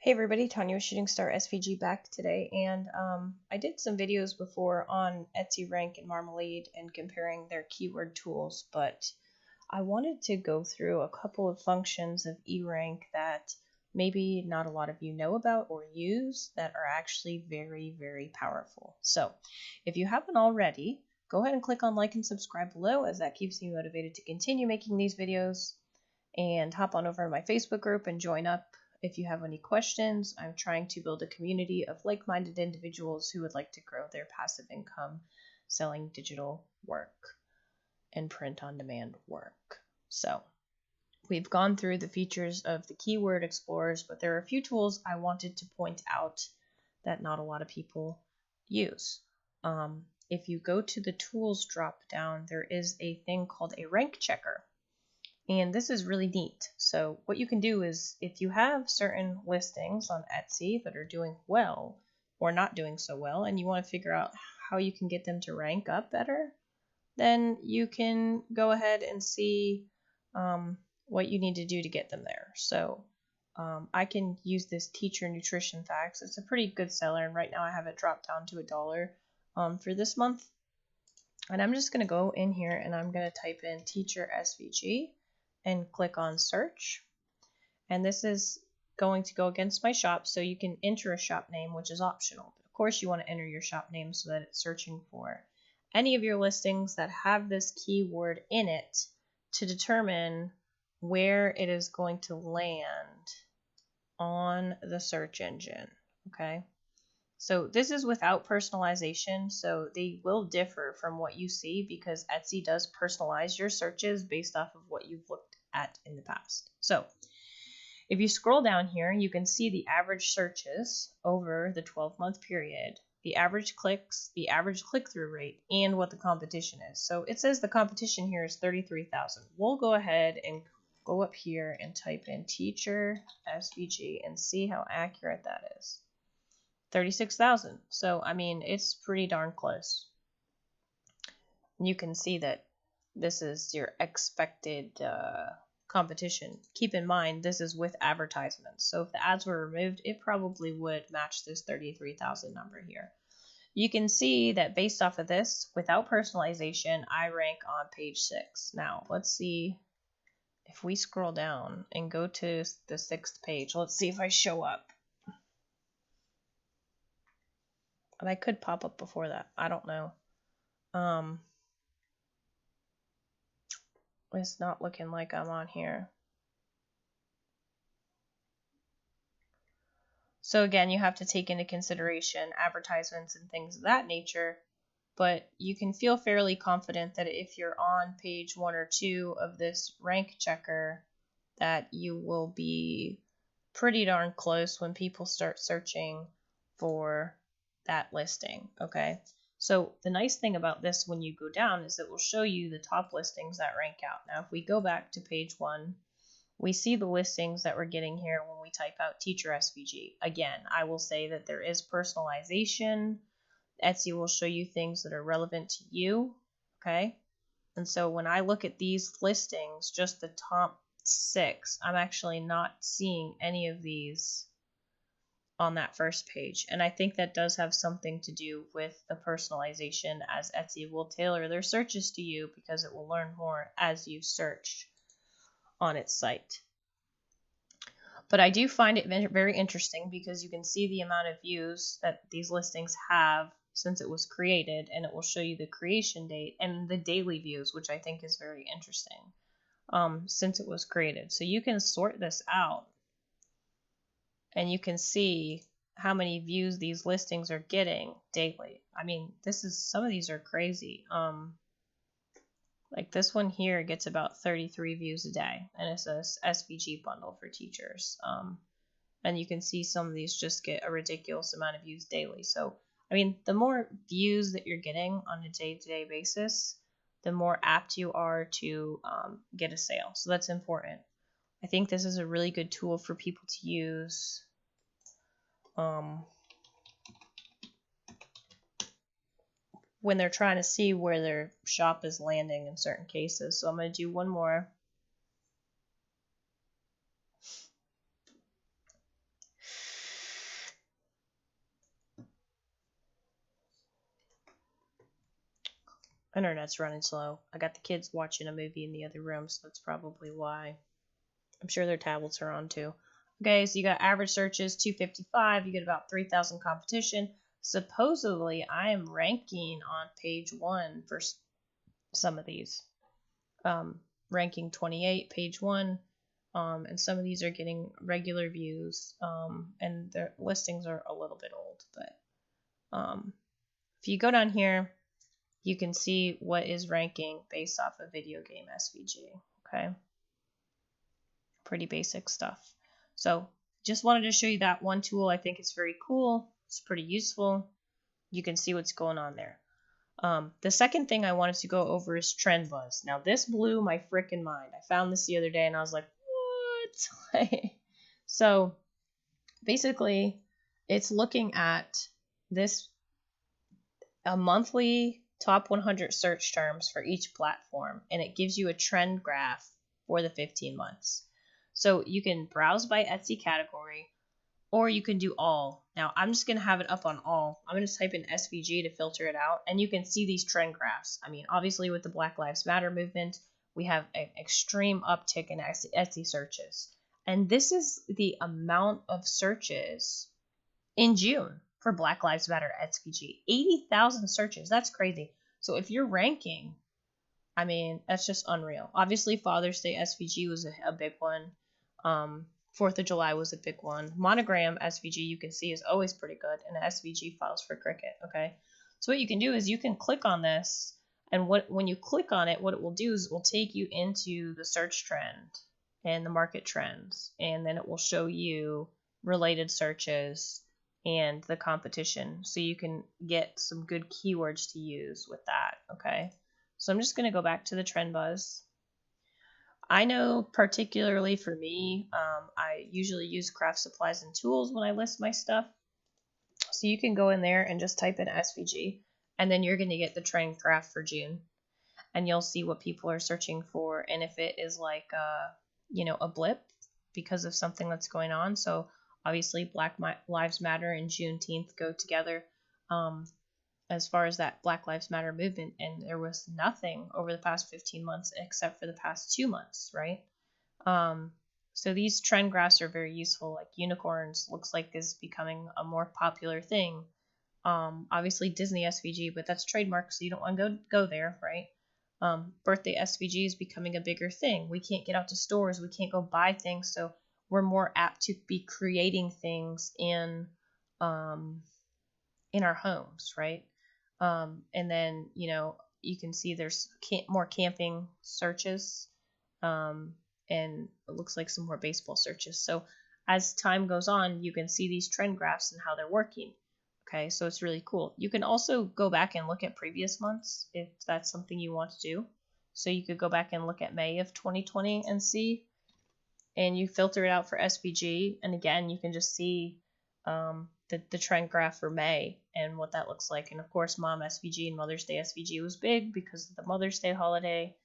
Hey everybody, Tanya with Shooting Star SVG back today, and I did some videos before on Etsy Rank and Marmalade and comparing their keyword tools, but I wanted to go through a couple of functions of eRank that maybe not a lot of you know about or use that are actually very, very powerful. So if you haven't already, go ahead and click on like and subscribe below, as that keeps me motivated to continue making these videos, and hop on over to my Facebook group and join up. If you have any questions, I'm trying to build a community of like-minded individuals who would like to grow their passive income selling digital work and print-on-demand work. So we've gone through the features of the keyword explorers, but there are a few tools I wanted to point out that not a lot of people use. If you go to the tools drop down, there is a thing called a rank checker. And this is really neat. So what you can do is, if you have certain listings on Etsy that are doing well or not doing so well, and you want to figure out how you can get them to rank up better, then you can go ahead and see what you need to do to get them there. So I can use this teacher nutrition facts. It's a pretty good seller, and right now I have it dropped down to $1 for this month. And I'm just going to go in here and I'm going to type in teacher SVG and click on search, and this is going to go against my shop, so you can enter a shop name, which is optional, but of course you want to enter your shop name so that it's searching for any of your listings that have this keyword in it to determine where it is going to land on the search engine. Okay, so this is without personalization, so they will differ from what you see because Etsy does personalize your searches based off of what you've looked at in the past. So if you scroll down here, you can see the average searches over the 12-month period, the average clicks, the average click-through rate, and what the competition is. So it says the competition here is 33,000. We'll go ahead and go up here and type in teacher SVG and see how accurate that is. 36,000. So, I mean, it's pretty darn close. You can see that this is your expected competition. Keep in mind, this is with advertisements. So if the ads were removed, it probably would match this 33,000 number here. You can see that based off of this, without personalization, I rank on page 6. Now, let's see if we scroll down and go to the 6th page. Let's see if I show up. And I could pop up before that. I don't know. It's not looking like I'm on here. So again, you have to take into consideration advertisements and things of that nature, but you can feel fairly confident that if you're on page 1 or 2 of this rank checker, that you will be pretty darn close when people start searching for that listing, okay? So the nice thing about this when you go down is it will show you the top listings that rank out. Now, if we go back to page 1, we see the listings that we're getting here when we type out teacher SVG. Again, I will say that there is personalization. Etsy will show you things that are relevant to you, okay? And so when I look at these listings, just the top 6, I'm actually not seeing any of these on that first page. And I think that does have something to do with the personalization, as Etsy will tailor their searches to you because it will learn more as you search on its site. But I do find it very interesting because you can see the amount of views that these listings have since it was created, and it will show you the creation date and the daily views, which I think is very interesting, since it was created. So you can sort this out and you can see how many views these listings are getting daily. I mean, some of these are crazy. Like this one here gets about 33 views a day, and it's a SVG bundle for teachers. And you can see some of these just get a ridiculous amount of views daily. So, I mean, the more views that you're getting on a day-to-day basis, the more apt you are to get a sale. So that's important. I think this is a really good tool for people to use when they're trying to see where their shop is landing in certain cases. So I'm going to do one more. Internet's running slow. I got the kids watching a movie in the other room, so that's probably why. I'm sure their tablets are on too. Okay, so you got average searches, 255. You get about 3,000 competition. Supposedly, I am ranking on page 1 for some of these. Ranking 28, page 1. And some of these are getting regular views. And their listings are a little bit old. But if you go down here, you can see what is ranking based off of video game SVG. Okay. Pretty basic stuff. So just wanted to show you that one tool. I think it's very cool. It's pretty useful. You can see what's going on there. The second thing I wanted to go over is Trend Buzz. Now this blew my freaking mind. I found this the other day and I was like, what? So basically it's looking at this, a monthly top 100 search terms for each platform, and it gives you a trend graph for the 15 months. So you can browse by Etsy category, or you can do all. Now I'm just going to have it up on all. I'm going to type in SVG to filter it out, and you can see these trend graphs. I mean, obviously with the Black Lives Matter movement, we have an extreme uptick in Etsy searches. And this is the amount of searches in June for Black Lives Matter SVG. 80,000 searches. That's crazy. So if you're ranking, I mean, that's just unreal. Obviously, Father's Day SVG was a big one. 4th of July was a big one. Monogram SVG, you can see, is always pretty good. And SVG files for Cricket, okay? So what you can do is you can click on this, and when you click on it, what it will do is it will take you into the search trend and the market trends, and then it will show you related searches and the competition, so you can get some good keywords to use with that, okay? So I'm just going to go back to the Trend Buzz. I know particularly for me, I usually use craft supplies and tools when I list my stuff. So you can go in there and just type in SVG, and then you're going to get the trend graph for June, and you'll see what people are searching for, and if it is like a blip because of something that's going on. So obviously Black Lives Matter and Juneteenth go together as far as that Black Lives Matter movement, and there was nothing over the past 15 months except for the past 2 months, right? So these trend graphs are very useful. Like unicorns looks like is becoming a more popular thing. Obviously Disney SVG, but that's trademark, so you don't want to go there, right? Birthday SVG is becoming a bigger thing. We can't get out to stores, we can't go buy things, so we're more apt to be creating things in our homes, right? And then you can see there's more camping searches, and it looks like some more baseball searches. So as time goes on, you can see these trend graphs and how they're working. Okay, so it's really cool. You can also go back and look at previous months if that's something you want to do. So you could go back and look at May of 2020 and see, and you filter it out for SVG. And again, you can just see the trend graph for May and what that looks like. And of course, Mom SVG and Mother's Day SVG was big because of the Mother's Day holiday.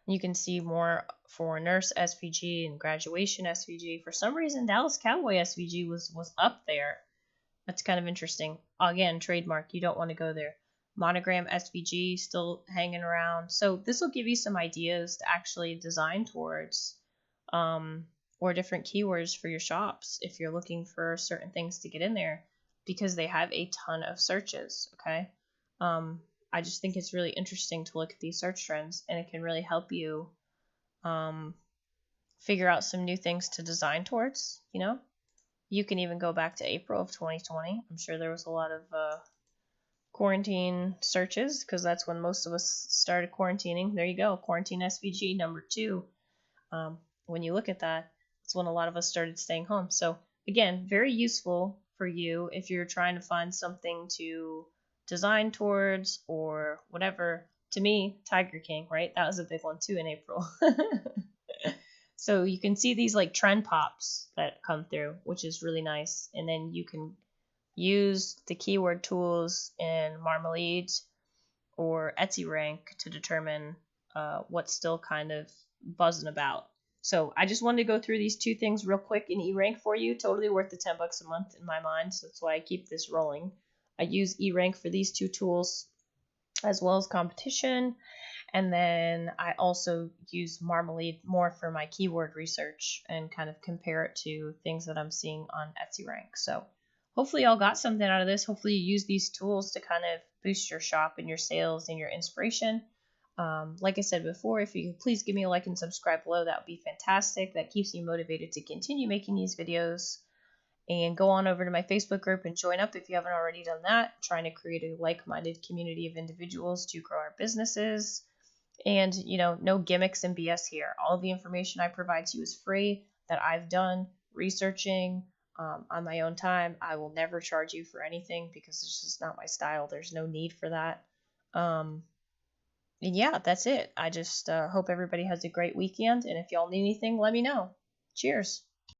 You can see more for Nurse SVG and Graduation SVG. For some reason, Dallas Cowboy SVG was up there. That's kind of interesting. Again, trademark. You don't want to go there. Monogram SVG still hanging around. So this will give you some ideas to actually design towards, or different keywords for your shops if you're looking for certain things to get in there, because they have a ton of searches, okay? I just think it's really interesting to look at these search trends, and it can really help you figure out some new things to design towards, You can even go back to April of 2020. I'm sure there was a lot of quarantine searches because that's when most of us started quarantining. There you go, quarantine SVG number 2. When you look at that, it's when a lot of us started staying home. So again, very useful for you if you're trying to find something to design towards or whatever. To me, Tiger King, right? That was a big one too in April. So you can see these like trend pops that come through, which is really nice. And then you can use the keyword tools in Marmalade or Etsy Rank to determine what's still kind of buzzing about. So I just wanted to go through these 2 things real quick in eRank for you. Totally worth the $10 a month in my mind. So that's why I keep this rolling. I use eRank for these 2 tools. as well as competition. And then I also use Marmalade more for my keyword research and kind of compare it to things that I'm seeing on Etsy Rank. So hopefully y'all got something out of this. Hopefully you use these tools to kind of boost your shop and your sales and your inspiration. Like I said before, if you could please give me a like and subscribe below, that would be fantastic. That keeps me motivated to continue making these videos. And go on over to my Facebook group and join up if you haven't already done that. I'm trying to create a like-minded community of individuals to grow our businesses. And, no gimmicks and BS here. All of the information I provide to you is free that I've done researching on my own time. I will never charge you for anything because it's just not my style. There's no need for that. And yeah, that's it. I just hope everybody has a great weekend. And if y'all need anything, let me know. Cheers.